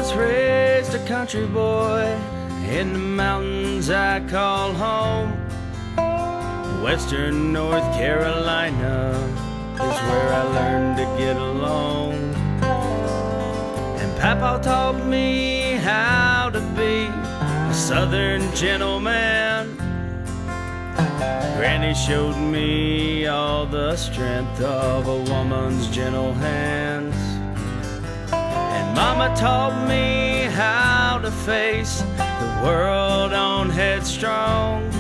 was raised a country boy in the mountains I call home. Western North Carolina is where I learned to get along. And Papa taught me how to be a southern gentleman. Granny showed me all the strength of a woman's gentle hands. And Mama taught me how to face the world on headstrong.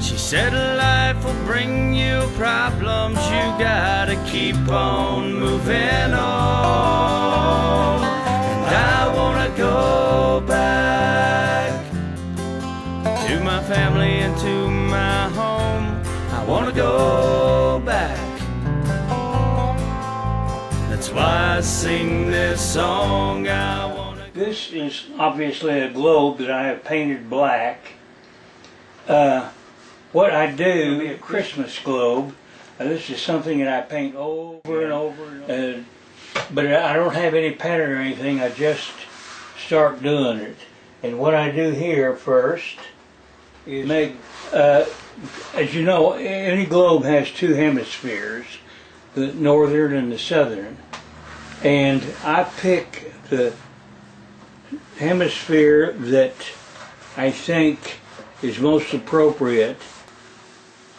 She said life will bring you problems, you gotta keep on moving on. And I wanna go back to my family and to my home. I wanna go back. That's why I sing this song. This is obviously a globe that I have painted black. What I do, a Christmas globe, this is something that I paint over and over and over. But I don't have any pattern or anything, I just start doing it. And what I do here first is make, as you know, any globe has two hemispheres, the northern and the southern. And I pick the hemisphere that I think is most appropriate.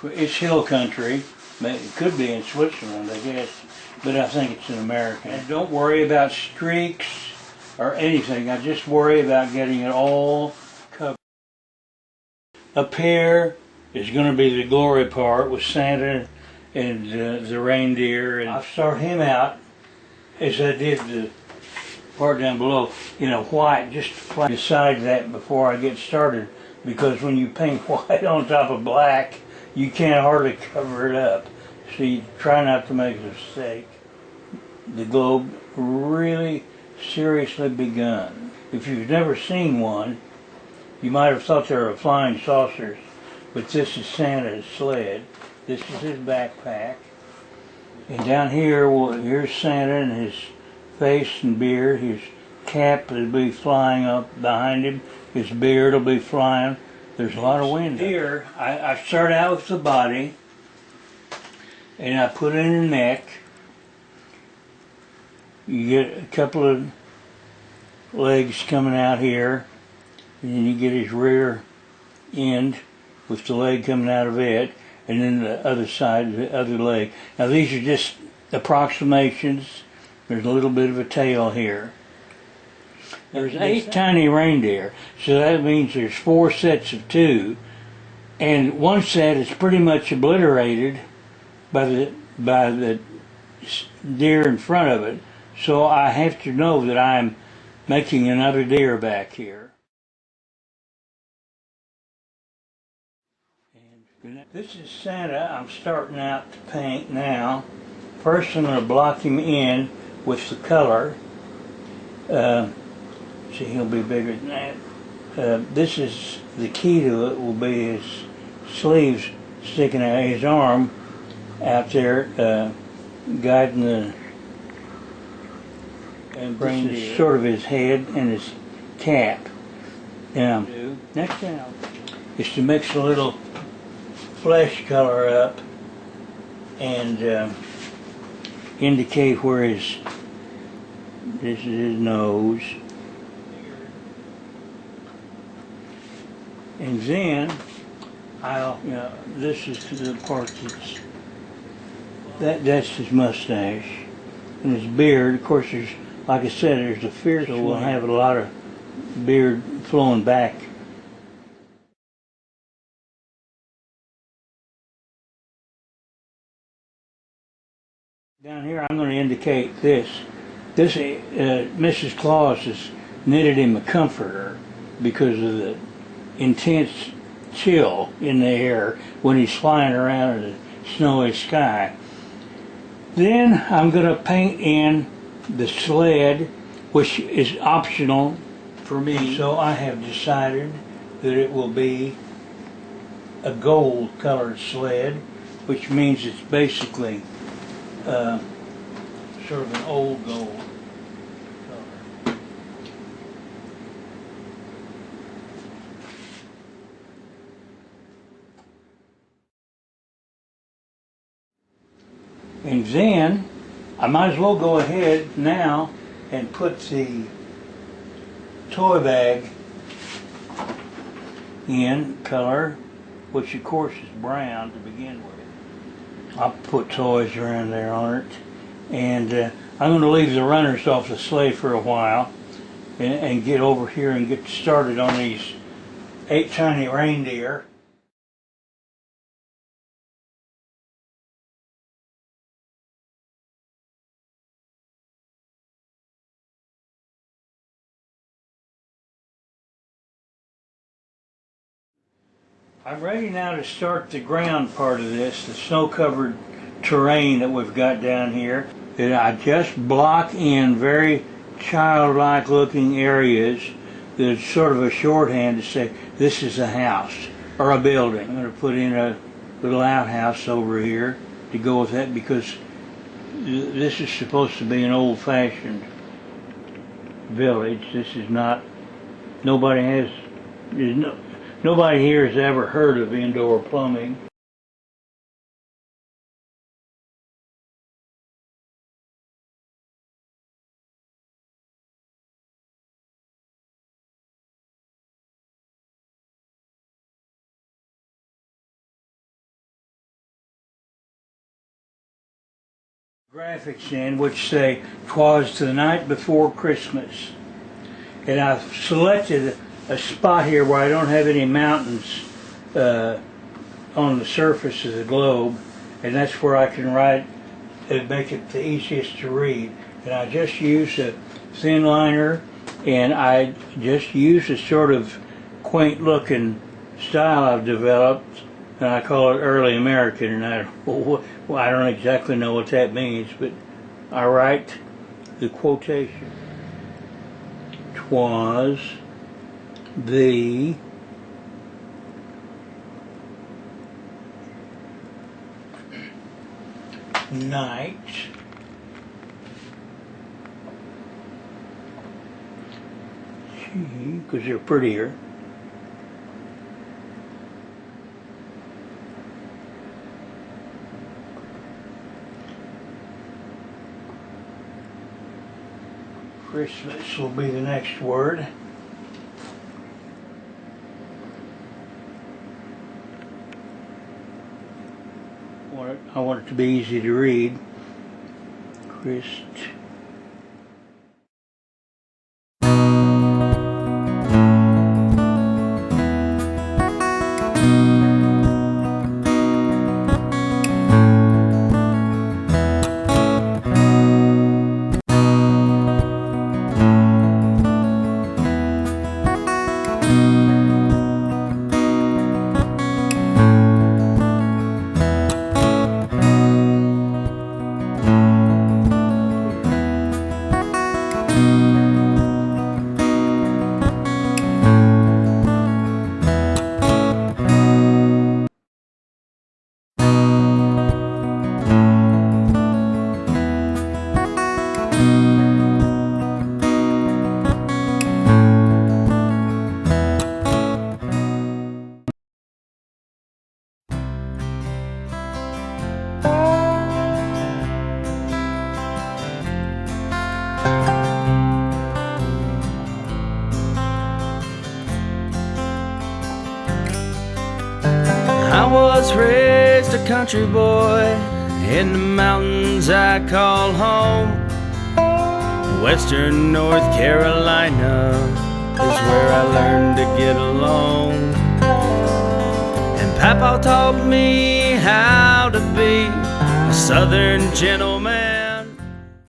It's hill country. It could be in Switzerland, I guess, but I think it's in America. And don't worry about streaks or anything. I just worry about getting it all covered. Up here is going to be the glory part with Santa and the reindeer. And I'll start him out as I did the part down below, white, just to decide that before I get started, because when you paint white on top of black, you can't hardly cover it up. So you try not to make a mistake. The globe really seriously begun. If you've never seen one, you might have thought they were flying saucers, but this is Santa's sled. This is his backpack. And down here, here's Santa and his face and beard. His cap will be flying up behind him. His beard will be flying. There's a lot of wind. Here, I start out with the body, and I put in the neck. You get a couple of legs coming out here, and then you get his rear end with the leg coming out of it, and then the other side, the other leg. Now these are just approximations. There's a little bit of a tail here. There's 8 tiny reindeer, so that means there's 4 sets of 2, and one set is pretty much obliterated by the deer in front of it. So I have to know that I'm making another deer back here. And this is Santa. I'm starting out to paint now. First I'm going to block him in with the color. See, he'll be bigger than that. This is the key to it, will be his sleeves sticking out, his arm out there guiding the reindeer. This is sort of his head and his cap. Now, next thing is to mix a little flesh color up and indicate where this is his nose. And then this is the part that's his mustache and his beard. Of course, there's, like I said, there's a fierce, so we'll have a lot of beard flowing back. Down here, I'm going to indicate this. This Mrs. Claus has knitted him a comforter because of the intense chill in the air when he's flying around in the snowy sky. Then I'm going to paint in the sled, which is optional for me. So I have decided that it will be a gold colored sled, which means it's basically sort of an old gold color. And then I might as well go ahead now and put the toy bag in color, which of course is brown to begin with. I'll put toys around there on it, and I'm going to leave the runners off the sleigh for a while and get over here and get started on these 8 tiny reindeer. I'm ready now to start the ground part of this, the snow-covered terrain that we've got down here. And I just block in very childlike looking areas that's sort of a shorthand to say this is a house or a building. I'm going to put in a little outhouse over here to go with that, because this is supposed to be an old-fashioned village. This is not, nobody here has ever heard of indoor plumbing. Graphics in which say "'Twas the night before Christmas," and I've selected a spot here where I don't have any mountains on the surface of the globe, and that's where I can write and make it the easiest to read. And I just use a thin liner, and I just use a sort of quaint looking style I've developed, and I call it early American, and I don't exactly know what that means, but I write the quotation. "'Twas the night because they're prettier, Christmas will be the next word. I want it to be easy to read. Christ. I was raised a country boy in the mountains I call home. Western North Carolina is where I learned to get along. And Papa taught me how to be a Southern gentleman.